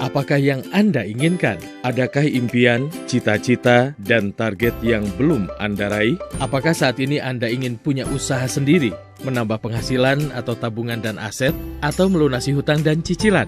Apakah yang Anda inginkan? Adakah impian, cita-cita, dan target yang belum Anda raih? Apakah saat ini Anda ingin punya usaha sendiri, menambah penghasilan atau tabungan dan aset, atau melunasi hutang dan cicilan?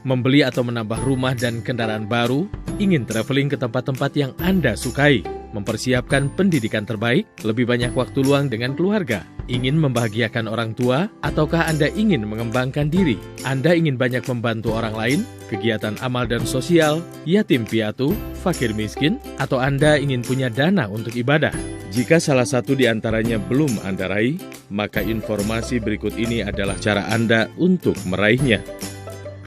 Membeli atau menambah rumah dan kendaraan baru? Ingin traveling ke tempat-tempat yang Anda sukai? Mempersiapkan pendidikan terbaik? Lebih banyak waktu luang dengan keluarga? Ingin membahagiakan orang tua? Ataukah Anda ingin mengembangkan diri? Anda ingin banyak membantu orang lain? Kegiatan amal dan sosial? Yatim piatu? Fakir miskin? Atau Anda ingin punya dana untuk ibadah? Jika salah satu di antaranya belum Anda raih, maka informasi berikut ini adalah cara Anda untuk meraihnya.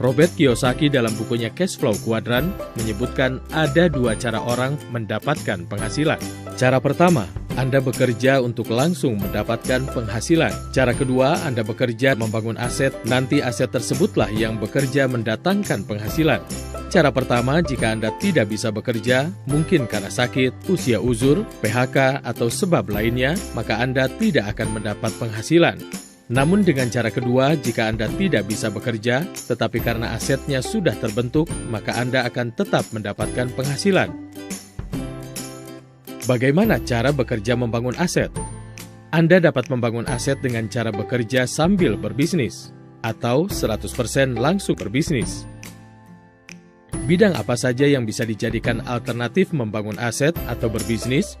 Robert Kiyosaki dalam bukunya Cashflow Quadrant menyebutkan ada dua cara orang mendapatkan penghasilan. Cara pertama, Anda bekerja untuk langsung mendapatkan penghasilan. Cara kedua, Anda bekerja membangun aset, nanti aset tersebutlah yang bekerja mendatangkan penghasilan. Cara pertama, jika Anda tidak bisa bekerja, mungkin karena sakit, usia uzur, PHK, atau sebab lainnya, maka Anda tidak akan mendapat penghasilan. Namun dengan cara kedua, jika Anda tidak bisa bekerja, tetapi karena asetnya sudah terbentuk, maka Anda akan tetap mendapatkan penghasilan. Bagaimana cara bekerja membangun aset? Anda dapat membangun aset dengan cara bekerja sambil berbisnis, atau 100% langsung berbisnis. Bidang apa saja yang bisa dijadikan alternatif membangun aset atau berbisnis?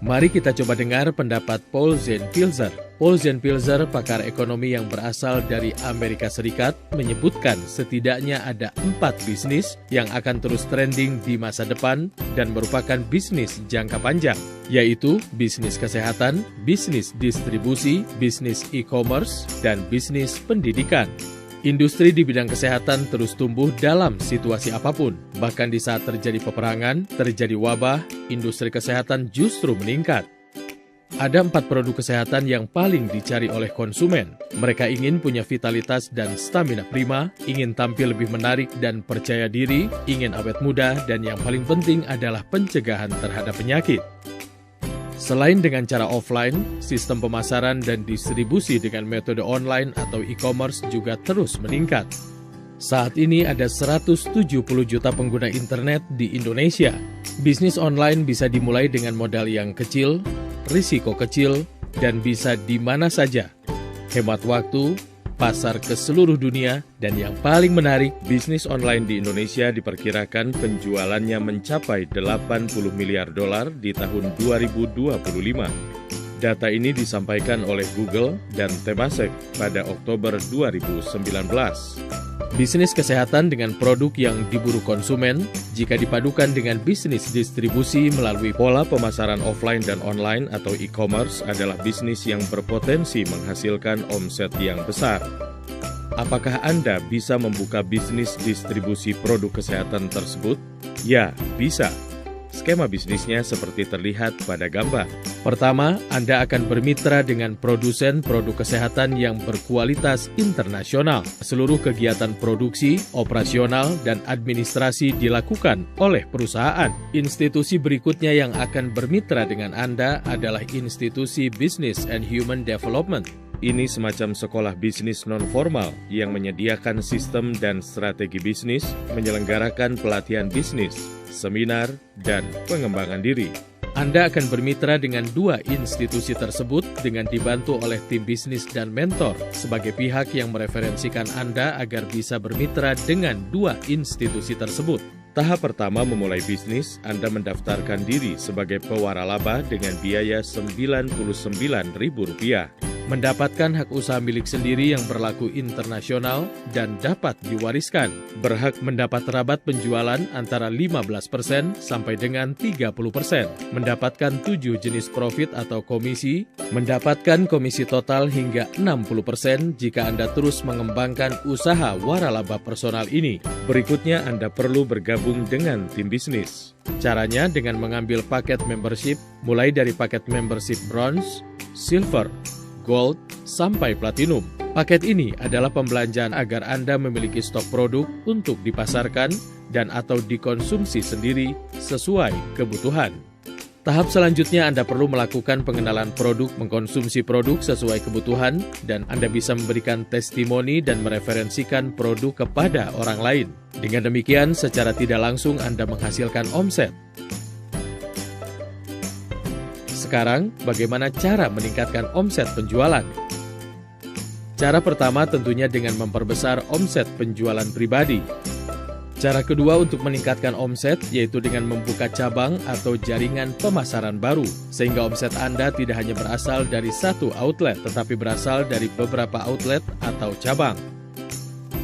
Mari kita coba dengar pendapat Paul Zahn-Pilzer. Paul Zahn-Pilzer, pakar ekonomi yang berasal dari Amerika Serikat, menyebutkan setidaknya ada 4 bisnis yang akan terus trending di masa depan dan merupakan bisnis jangka panjang, yaitu bisnis kesehatan, bisnis distribusi, bisnis e-commerce, dan bisnis pendidikan. Industri di bidang kesehatan terus tumbuh dalam situasi apapun. Bahkan di saat terjadi peperangan, terjadi wabah, industri kesehatan justru meningkat. Ada 4 produk kesehatan yang paling dicari oleh konsumen. Mereka ingin punya vitalitas dan stamina prima, ingin tampil lebih menarik dan percaya diri, ingin awet muda, dan yang paling penting adalah pencegahan terhadap penyakit. Selain dengan cara offline, sistem pemasaran dan distribusi dengan metode online atau e-commerce juga terus meningkat. Saat ini ada 170 juta pengguna internet di Indonesia. Bisnis online bisa dimulai dengan modal yang kecil, risiko kecil, dan bisa di mana saja. Hemat waktu, pasar ke seluruh dunia, dan yang paling menarik, bisnis online di Indonesia diperkirakan penjualannya mencapai 80 miliar dolar di tahun 2025. Data ini disampaikan oleh Google dan Temasek pada Oktober 2019. Bisnis kesehatan dengan produk yang diburu konsumen, jika dipadukan dengan bisnis distribusi melalui pola pemasaran offline dan online atau e-commerce adalah bisnis yang berpotensi menghasilkan omset yang besar. Apakah Anda bisa membuka bisnis distribusi produk kesehatan tersebut? Ya, bisa. Skema bisnisnya seperti terlihat pada gambar. Pertama, Anda akan bermitra dengan produsen produk kesehatan yang berkualitas internasional. Seluruh kegiatan produksi, operasional, dan administrasi dilakukan oleh perusahaan. Institusi berikutnya yang akan bermitra dengan Anda adalah institusi Business and Human Development. Ini semacam sekolah bisnis non-formal yang menyediakan sistem dan strategi bisnis, menyelenggarakan pelatihan bisnis, seminar, dan pengembangan diri. Anda akan bermitra dengan 2 institusi tersebut dengan dibantu oleh tim bisnis dan mentor sebagai pihak yang mereferensikan Anda agar bisa bermitra dengan 2 institusi tersebut. Tahap pertama memulai bisnis, Anda mendaftarkan diri sebagai pewaralaba dengan biaya Rp99.000. Mendapatkan hak usaha milik sendiri yang berlaku internasional dan dapat diwariskan. Berhak mendapat rabat penjualan antara 15% sampai dengan 30%. Mendapatkan 7 jenis profit atau komisi. Mendapatkan komisi total hingga 60% jika Anda terus mengembangkan usaha waralaba personal ini. Berikutnya Anda perlu bergabung dengan tim bisnis. Caranya dengan mengambil paket membership, mulai dari paket membership bronze, silver, gold, sampai platinum. Paket ini adalah pembelanjaan agar Anda memiliki stok produk untuk dipasarkan dan atau dikonsumsi sendiri sesuai kebutuhan. Tahap selanjutnya Anda perlu melakukan pengenalan produk, mengkonsumsi produk sesuai kebutuhan, dan Anda bisa memberikan testimoni dan mereferensikan produk kepada orang lain. Dengan demikian, secara tidak langsung Anda menghasilkan omset. Sekarang, bagaimana cara meningkatkan omset penjualan? Cara pertama tentunya dengan memperbesar omset penjualan pribadi. Cara kedua untuk meningkatkan omset yaitu dengan membuka cabang atau jaringan pemasaran baru, sehingga omset Anda tidak hanya berasal dari satu outlet, tetapi berasal dari beberapa outlet atau cabang.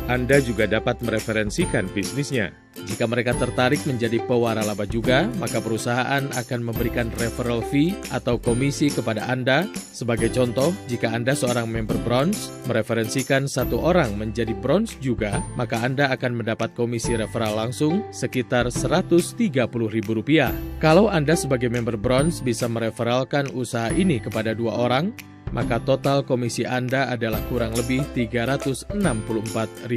Anda juga dapat mereferensikan bisnisnya. Jika mereka tertarik menjadi pewaralaba juga, maka perusahaan akan memberikan referral fee atau komisi kepada Anda. Sebagai contoh, jika Anda seorang member bronze, mereferensikan satu orang menjadi bronze juga, maka Anda akan mendapat komisi referral langsung sekitar Rp130.000. Kalau Anda sebagai member bronze bisa mereferalkan usaha ini kepada 2 orang, maka total komisi Anda adalah kurang lebih Rp364.000.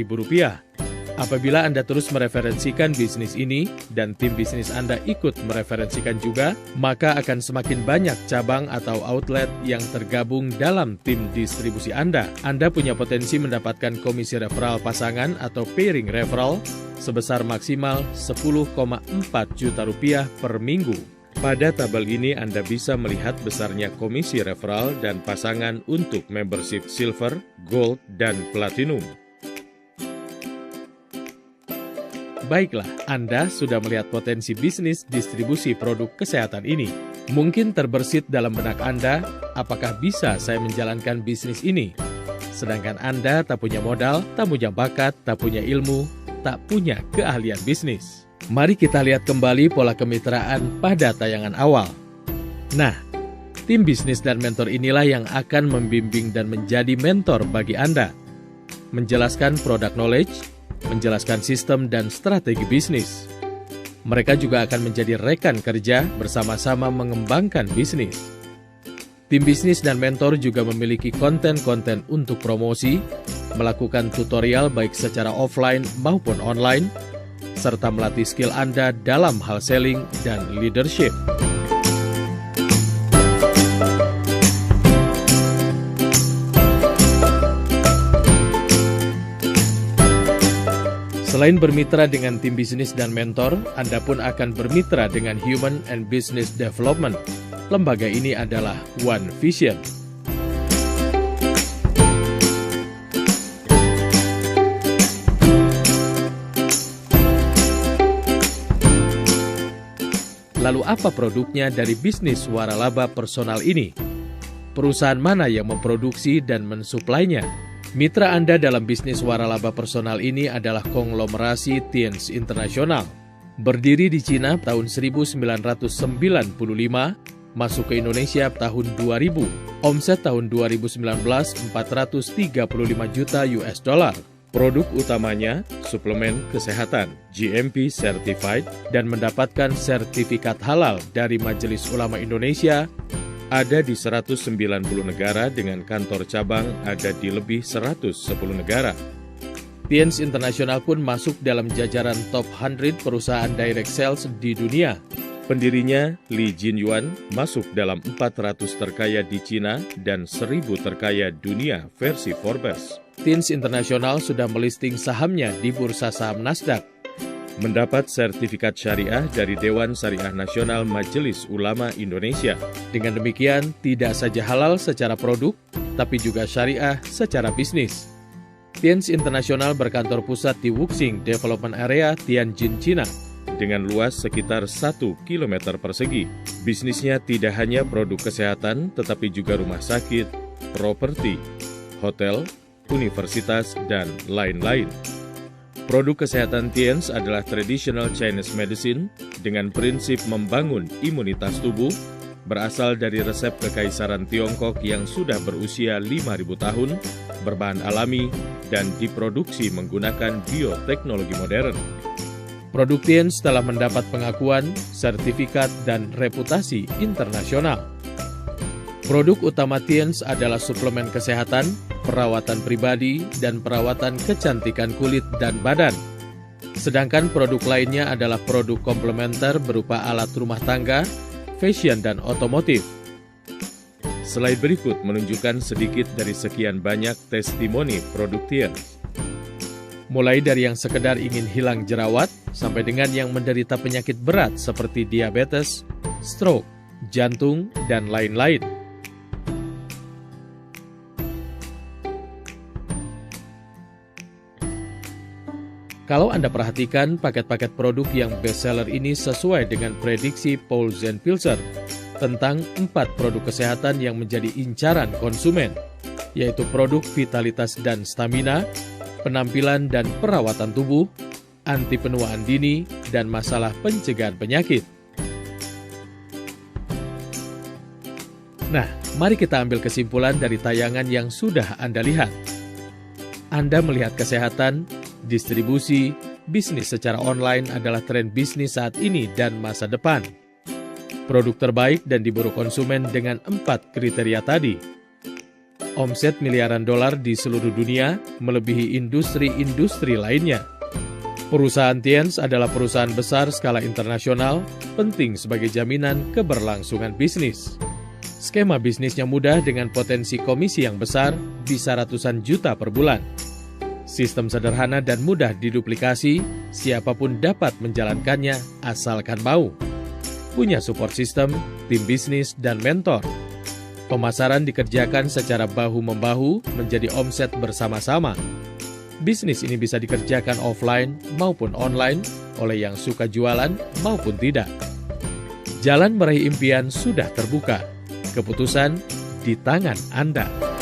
Apabila Anda terus mereferensikan bisnis ini dan tim bisnis Anda ikut mereferensikan juga, maka akan semakin banyak cabang atau outlet yang tergabung dalam tim distribusi Anda. Anda punya potensi mendapatkan komisi referral pasangan atau pairing referral sebesar maksimal Rp10,4 juta per minggu. Pada tabel ini Anda bisa melihat besarnya komisi referral dan pasangan untuk membership silver, gold, dan platinum. Baiklah, Anda sudah melihat potensi bisnis distribusi produk kesehatan ini. Mungkin terbersit dalam benak Anda, apakah bisa saya menjalankan bisnis ini? Sedangkan Anda tak punya modal, tak punya bakat, tak punya ilmu, tak punya keahlian bisnis. Mari kita lihat kembali pola kemitraan pada tayangan awal. Nah, tim bisnis dan mentor inilah yang akan membimbing dan menjadi mentor bagi Anda. Menjelaskan product knowledge, menjelaskan sistem dan strategi bisnis. Mereka juga akan menjadi rekan kerja bersama-sama mengembangkan bisnis. Tim bisnis dan mentor juga memiliki konten-konten untuk promosi, melakukan tutorial baik secara offline maupun online, serta melatih skill Anda dalam hal selling dan leadership. Selain bermitra dengan tim bisnis dan mentor, Anda pun akan bermitra dengan Human and Business Development. Lembaga ini adalah One Vision. Lalu apa produknya dari bisnis waralaba personal ini? Perusahaan mana yang memproduksi dan mensuplainya? Mitra Anda dalam bisnis waralaba personal ini adalah konglomerasi Tienz International. Berdiri di Cina tahun 1995, masuk ke Indonesia tahun 2000. Omset tahun 2019 $435 juta. Produk utamanya suplemen kesehatan, GMP certified dan mendapatkan sertifikat halal dari Majelis Ulama Indonesia. Ada di 190 negara dengan kantor cabang ada di lebih 110 negara. Tienz International pun masuk dalam jajaran top 100 perusahaan direct sales di dunia. Pendirinya, Li Jinyuan, masuk dalam 400 terkaya di Cina dan 1000 terkaya dunia versi Forbes. Tienz International sudah melisting sahamnya di Bursa Saham Nasdaq. Mendapat sertifikat syariah dari Dewan Syariah Nasional Majelis Ulama Indonesia. Dengan demikian, tidak saja halal secara produk, tapi juga syariah secara bisnis. Tienz International berkantor pusat di Wuxing Development Area, Tianjin, Cina, dengan luas sekitar 1 km persegi. Bisnisnya tidak hanya produk kesehatan, tetapi juga rumah sakit, properti, hotel, universitas, dan lain-lain. Produk kesehatan Tienz adalah traditional Chinese medicine dengan prinsip membangun imunitas tubuh, berasal dari resep kekaisaran Tiongkok yang sudah berusia 5.000 tahun, berbahan alami, dan diproduksi menggunakan bioteknologi modern. Produk Tienz telah mendapat pengakuan, sertifikat, dan reputasi internasional. Produk utama Tienz adalah suplemen kesehatan, perawatan pribadi, dan perawatan kecantikan kulit dan badan. Sedangkan produk lainnya adalah produk komplementer berupa alat rumah tangga, fashion, dan otomotif. Slide berikut menunjukkan sedikit dari sekian banyak testimoni produk Tiens. Mulai dari yang sekedar ingin hilang jerawat, sampai dengan yang menderita penyakit berat seperti diabetes, stroke, jantung, dan lain-lain. Kalau Anda perhatikan, paket-paket produk yang bestseller ini sesuai dengan prediksi Paul Pilzer tentang 4 produk kesehatan yang menjadi incaran konsumen, yaitu produk vitalitas dan stamina, penampilan dan perawatan tubuh, anti penuaan dini, dan masalah pencegahan penyakit. Nah, mari kita ambil kesimpulan dari tayangan yang sudah Anda lihat. Anda melihat kesehatan, distribusi, bisnis secara online adalah tren bisnis saat ini dan masa depan. Produk terbaik dan diburu konsumen dengan 4 kriteria tadi. Omset miliaran dolar di seluruh dunia melebihi industri-industri lainnya. Perusahaan Tiens adalah perusahaan besar skala internasional, penting sebagai jaminan keberlangsungan bisnis. Skema bisnisnya mudah dengan potensi komisi yang besar, bisa ratusan juta per bulan. Sistem sederhana dan mudah diduplikasi, siapapun dapat menjalankannya asalkan mau. Punya support system, tim bisnis, dan mentor. Pemasaran dikerjakan secara bahu-membahu menjadi omset bersama-sama. Bisnis ini bisa dikerjakan offline maupun online oleh yang suka jualan maupun tidak. Jalan meraih impian sudah terbuka. Keputusan di tangan Anda.